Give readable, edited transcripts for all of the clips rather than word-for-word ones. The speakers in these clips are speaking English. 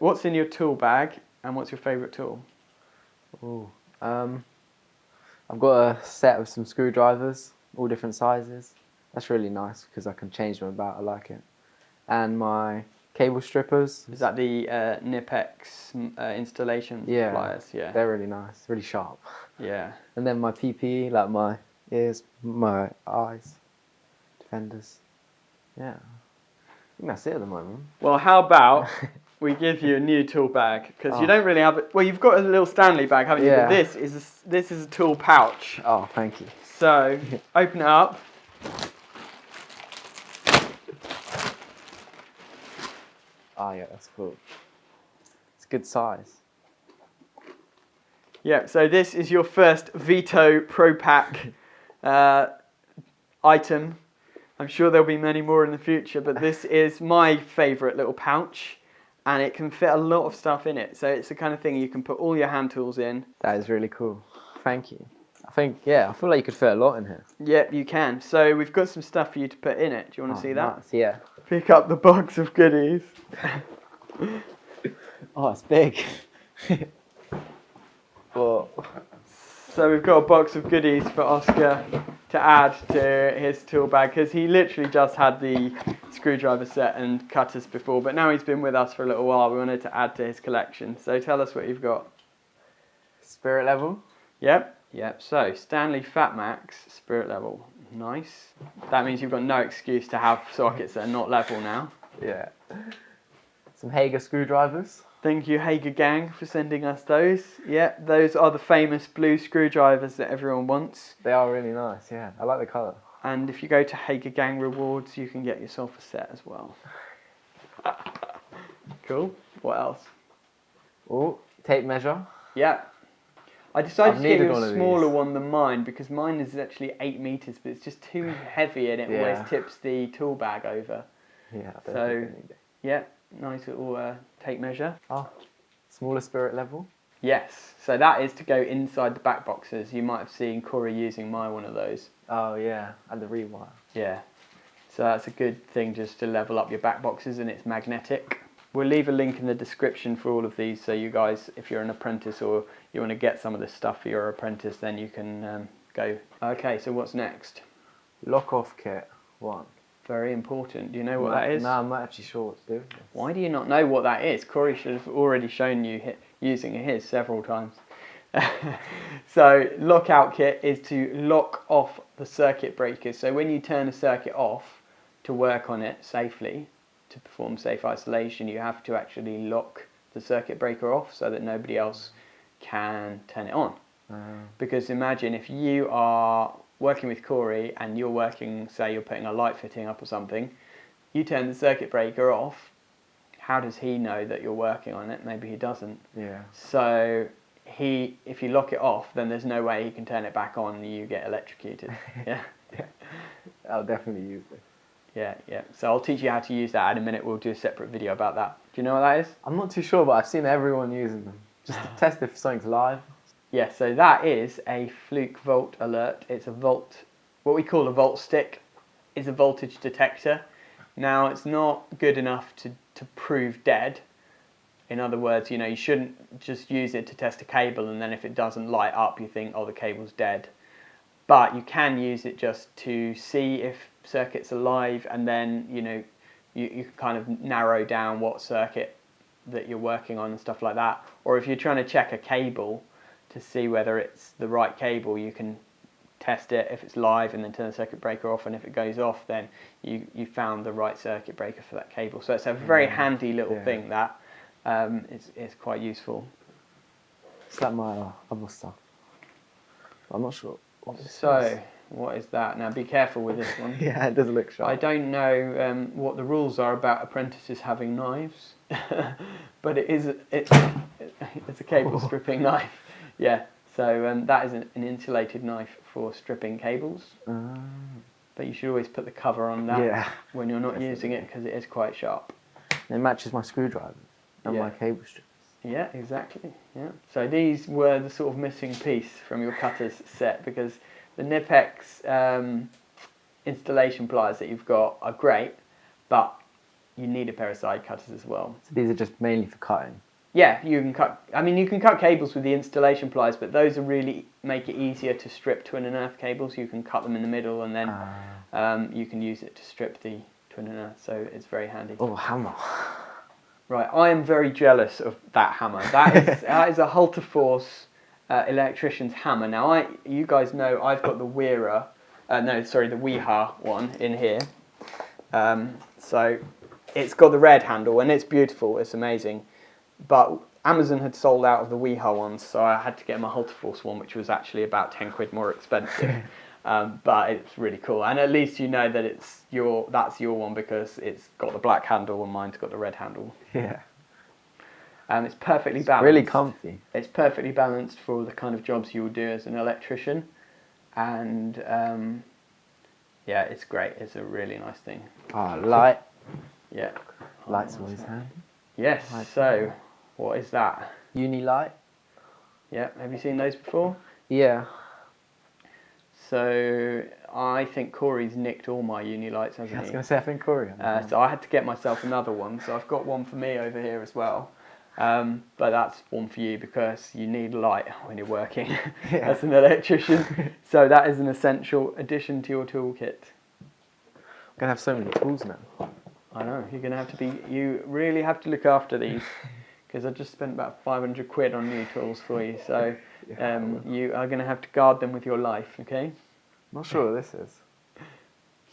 what's in your tool bag and what's your favourite tool? Ooh, I've got a set of some screwdrivers, all different sizes. That's really nice because I can change them about. I like it. And my cable strippers. Is that the Nipex installation pliers? Yeah, they're really nice, really sharp. Yeah. And then my PPE, like my ears, my eyes, defenders. Yeah, I think that's it at the moment. Well, how about we give you a new tool bag, because you don't really have it. Well, you've got a little Stanley bag, haven't you? Yeah. But this is a tool pouch. Oh, thank you. So open it up. Oh yeah, that's cool. It's a good size. Yeah. So this is your first Vito Pro Pack item. I'm sure there'll be many more in the future, but this is my favourite little pouch, and it can fit a lot of stuff in it. So it's the kind of thing you can put all your hand tools in. That is really cool. Thank you. I feel like you could fit a lot in here. Yep, you can. So we've got some stuff for you to put in it. Do you want to see that? Nice. Yeah. Pick up the box of goodies. Oh, it's big. Whoa. So we've got a box of goodies for Oscar to add to his tool bag, because he literally just had the screwdriver set and cutters before, but now he's been with us for a little while. We wanted to add to his collection. So tell us what you've got. Spirit level. Yep. So Stanley Fat Max Spirit level. Nice. That means you've got no excuse to have sockets that are not level now. Yeah. Some Hager screwdrivers. Thank you, Hager Gang, for sending us those. Yeah, those are the famous blue screwdrivers that everyone wants. They are really nice, yeah. I like the colour. And if you go to Hager Gang Rewards, you can get yourself a set as well. Cool. What else? Oh, tape measure. Yeah. I decided to get you a smaller one than mine, because mine is actually 8 meters, but it's just too heavy and it always tips the tool bag over. Yeah. So, yeah, nice little tape measure. Oh, smaller spirit level. Yes, so that is to go inside the back boxes. You might have seen Corey using one of those. Oh yeah, and the rewire. Yeah, so that's a good thing just to level up your back boxes, and it's magnetic. We'll leave a link in the description for all of these, so you guys, if you're an apprentice or you want to get some of this stuff for your apprentice, then you can go. Okay, so what's next? Lockout Kit 1. Very important. Do you know what that is? No, I'm not actually sure what to do. Why do you not know what that is? Corey should have already shown you using his several times. So, Lockout Kit is to lock off the circuit breakers. So when you turn a circuit off to work on it safely, to perform safe isolation, you have to actually lock the circuit breaker off so that nobody else can turn it on. Because imagine if you are working with Corey and you're working, say you're putting a light fitting up or something, you turn the circuit breaker off, how does he know that you're working on it? Maybe he doesn't. Yeah. So if you lock it off, then there's no way he can turn it back on and you get electrocuted. Yeah. I'll definitely use it. Yeah. So I'll teach you how to use that in a minute. We'll do a separate video about that. Do you know what that is? I'm not too sure, but I've seen everyone using them. Just to test if something's live. Yeah, so that is a Fluke volt alert. It's a volt, what we call a volt stick, is a voltage detector. Now, it's not good enough to prove dead. In other words, you shouldn't just use it to test a cable and then if it doesn't light up, you think, oh, the cable's dead. But you can use it just to see if circuits are live, and then, you can kind of narrow down what circuit that you're working on and stuff like that. Or if you're trying to check a cable to see whether it's the right cable, you can test it if it's live and then turn the circuit breaker off, and if it goes off, then you found the right circuit breaker for that cable. So it's a very handy little thing that is quite useful. It's like my other stuff. I'm not sure. What is that? Now be careful with this one. Yeah, it does look sharp. I don't know what the rules are about apprentices having knives, but it's a cable stripping knife. Yeah, so that is an insulated knife for stripping cables. But you should always put the cover on that when you're not using it, because it is quite sharp. It matches my screwdriver and my cable strips. Yeah, exactly. Yeah. So these were the sort of missing piece from your cutters set, because the Nipex installation pliers that you've got are great, but you need a pair of side cutters as well. So these are just mainly for cutting? Yeah, you can cut. I mean, you can cut cables with the installation pliers, but those are really make it easier to strip twin and earth cables. You can cut them in the middle, and then you can use it to strip the twin and earth. So it's very handy. Oh, hammer! Right, I am very jealous of that hammer. That is a Hulterforce Electrician's hammer. Now, you guys know I've got the Weira, the Weha one in here. So it's got the red handle, and it's beautiful. It's amazing. But Amazon had sold out of the Weha ones, so I had to get my Hulterforce one, which was actually about 10 quid more expensive. But it's really cool, and at least you know that that's your one because it's got the black handle and mine's got the red handle. Yeah. It's perfectly balanced. Really comfy. It's perfectly balanced for the kind of jobs you will do as an electrician, and yeah, it's great. It's a really nice thing. Ah, light. Yeah. Light's always handy. Yes. So, what is that? Uni light. Yeah. Have you seen those before? Yeah. So I think Corey's nicked all my uni lights, hasn't he? I was going to say, I think Corey. So I had to get myself another one. So I've got one for me over here as well. But that's one for you because you need light when you're working as an electrician. So that is an essential addition to your toolkit. I'm going to have so many tools now. I know, you're going to have to you really have to look after these because I just spent about 500 quid on new tools for you. So you are going to have to guard them with your life, okay? I'm not sure what this is.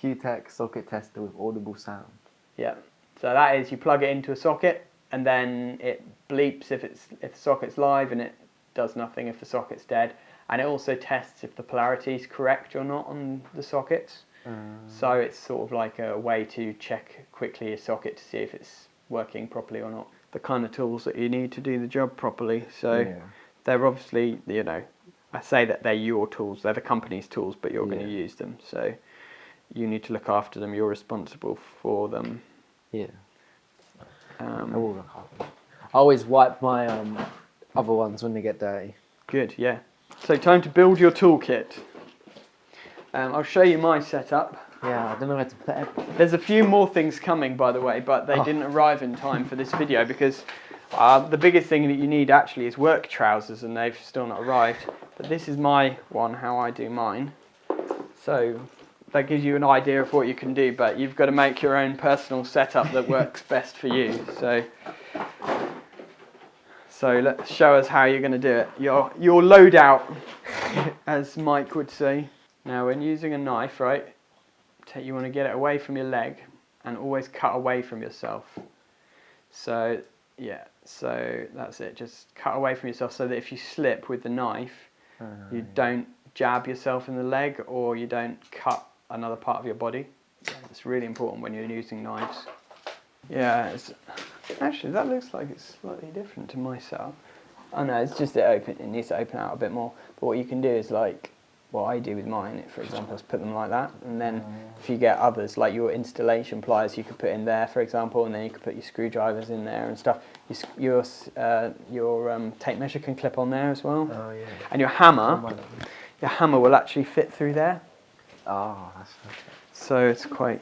Q-Tec socket tester with audible sound. Yeah, so that is you plug it into a socket and then it bleeps if the socket's live and it does nothing if the socket's dead. And it also tests if the polarity is correct or not on the sockets. So it's sort of like a way to check quickly a socket to see if it's working properly or not. The kind of tools that you need to do the job properly. So they're obviously, I say that they're your tools, they're the company's tools, but you're going to use them. So you need to look after them, you're responsible for them. Yeah. I will look after them. I always wipe my other ones when they get dirty. Good, yeah. So time to build your toolkit. I'll show you my setup. Yeah, I don't know where to put it. There's a few more things coming, by the way, but they didn't arrive in time for this video because the biggest thing that you need actually is work trousers, and they've still not arrived. But this is my one, how I do mine. So that gives you an idea of what you can do, but you've got to make your own personal setup that works best for you. So let's show us how you're going to do it. Your loadout, as Mike would say. Now, when using a knife, right, you want to get it away from your leg and always cut away from yourself. So, yeah, so that's it. Just cut away from yourself so that if you slip with the knife, you don't jab yourself in the leg or you don't cut another part of your body. It's really important when you're using knives. Yeah, actually, that looks like it's slightly different to my setup. Oh no, it's just it needs to open out a bit more. But what you can do is like, what I do with mine, for example, is put them like that, and then if you get others, like your installation pliers, you could put in there, for example, and then you could put your screwdrivers in there and stuff. Your tape measure can clip on there as well. Oh yeah. And your hammer will actually fit through there. Oh, that's okay. So it's quite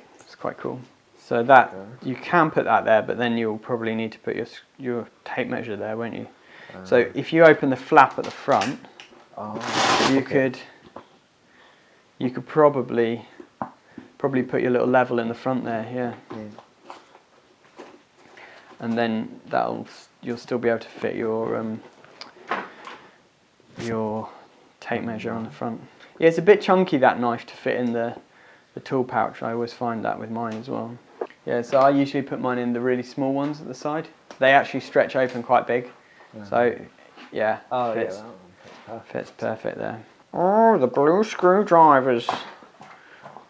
cool. So that you can put that there, but then you'll probably need to put your tape measure there, won't you? So if you open the flap at the front, you could probably put your little level in the front there, yeah. And then you'll still be able to fit your tape measure on the front. Yeah, it's a bit chunky, that knife, to fit in the tool pouch. I always find that with mine as well. Yeah, so I usually put mine in the really small ones at the side. They actually stretch open quite big. So yeah, fits perfect there. Oh, the blue screwdrivers.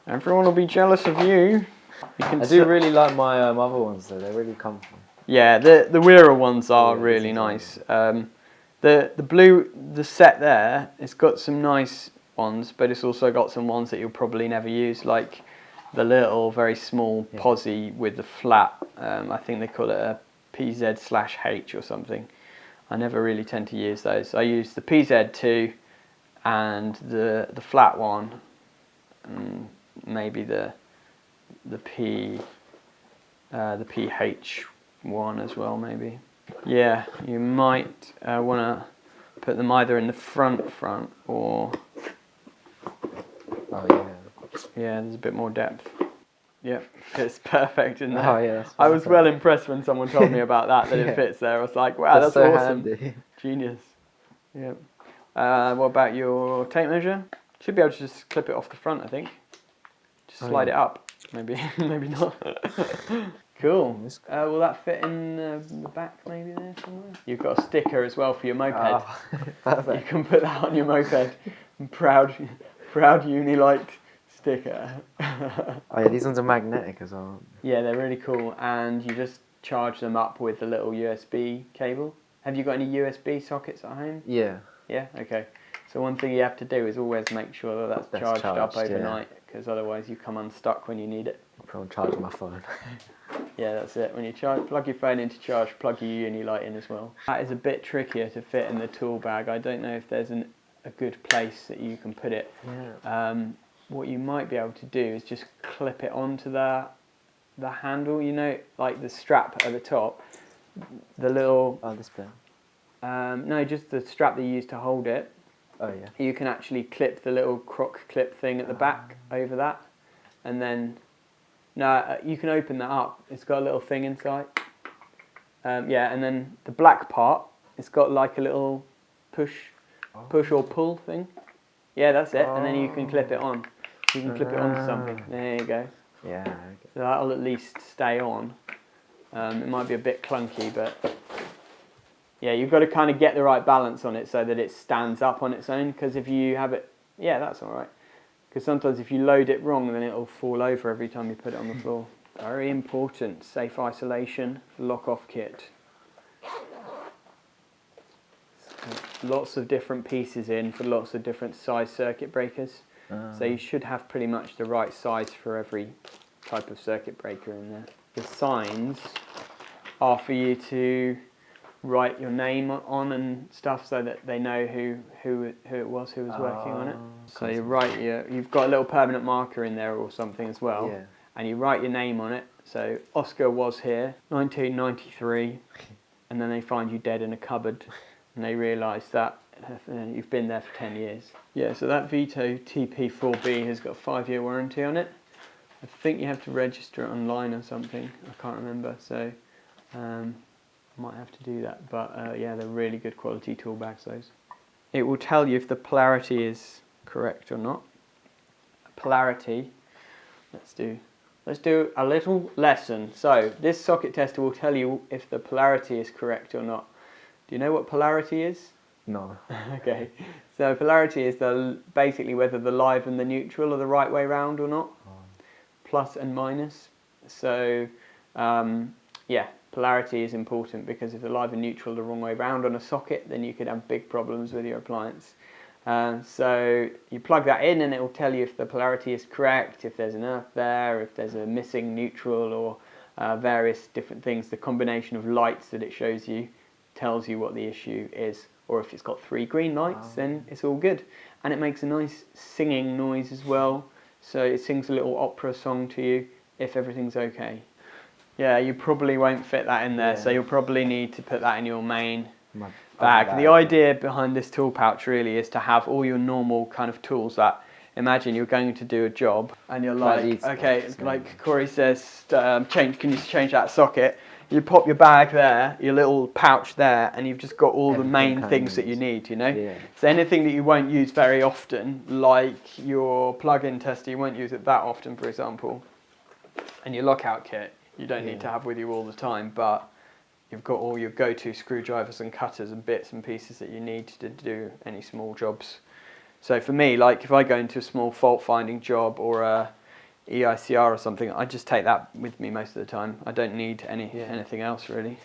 Everyone will be jealous of you. I do really like my other ones though, they're really comfy. Yeah, the Weira ones are really nice. The set there, it's got some nice ones, but it's also got some ones that you'll probably never use, like the little very small posi with the flat. I think they call it a PZ/H or something. I never really tend to use those. I use the PZ2 and the flat one, and maybe the P. the pH one as well, maybe. Yeah, you might want to put them either in the front or... Oh yeah. Yeah, there's a bit more depth. Yep, fits perfect in there. Oh yeah, that's I was perfect. well impressed when someone told me about that Yeah. it fits there. I was like, wow, that's so awesome. handy. Genius. Yep. What about your tape measure? Should be able to just clip it off the front, I think. Just slide it up. Maybe, maybe not. Cool. Will that fit in the back maybe there somewhere? You've got a sticker as well for your moped. Oh, perfect. You can put that on your moped. Proud Unilight sticker. Oh yeah, these ones are magnetic as well. Yeah, they're really cool, and you just charge them up with a little USB cable. Have you got any USB sockets at home? Yeah. Yeah? Okay. So one thing you have to do is always make sure that that's charged up overnight, because otherwise you come unstuck when you need it. I'll probably charge my phone. Yeah, that's it. When you plug your phone into charge, plug your Unilight in as well. That is a bit trickier to fit in the tool bag. I don't know if there's a good place that you can put it. Yeah. What you might be able to do is just clip it onto the handle, you know, like the strap at the top. The little... Oh, this bit. No, just the strap that you use to hold it. Oh yeah. You can actually clip the little croc clip thing at the back over that, and then you can open that up. It's got a little thing inside. Yeah, and then the black part, it's got like a little push or pull thing. Yeah, that's it. And then you can clip it on. You can clip it onto something. There you go. Yeah. Okay. So that'll at least stay on. It might be a bit clunky, but yeah, you've got to kind of get the right balance on it so that it stands up on its own. Because if you have it, yeah, that's all right. Because sometimes if you load it wrong, then it'll fall over every time you put it on the floor. Very important. Safe isolation, lock-off kit. Lots of different pieces in for lots of different size circuit breakers. So you should have pretty much the right size for every type of circuit breaker in there. The signs are for you to write your name on and stuff so that they know who it was who was working on it. So you write you've got a little permanent marker in there or something as well. Yeah. And you write your name on it. So Oscar was here, 1993, and then they find you dead in a cupboard and they realise that you've been there for 10 years. Yeah, so that Vito TP4B has got a 5-year warranty on it. I think you have to register it online or something. I can't remember, so might have to do that, but yeah, they're really good quality tool bags, those. It will tell you if the polarity is correct or not. Polarity, let's do a little lesson. So this socket tester will tell you if the polarity is correct or not. Do you know what polarity is? No. Okay, so polarity is basically whether the live and the neutral are the right way round or not. Plus and minus. So yeah, polarity is important because if the live and neutral are the wrong way round on a socket, then you could have big problems with your appliance. So you plug that in and it will tell you if the polarity is correct, if there's an earth there, if there's a missing neutral, or various different things. The combination of lights that it shows you tells you what the issue is. Or if it's got 3 green lights, then it's all good. And it makes a nice singing noise as well. So it sings a little opera song to you if everything's okay. Yeah, you probably won't fit that in there, so you'll probably need to put that in your main bag. The idea behind this tool pouch really is to have all your normal kind of tools that, imagine you're going to do a job and you're like, okay, like Corey says, can you change that socket? You pop your bag there, your little pouch there, and you've just got all the main things that you need, you know? Yeah. So anything that you won't use very often, like your plug-in tester, you won't use it that often, for example, and your lockout kit, you don't need to have with you all the time, but you've got all your go-to screwdrivers and cutters and bits and pieces that you need to do any small jobs. So for me, like if I go into a small fault-finding job or a EICR or something, I just take that with me most of the time. I don't need anything else really.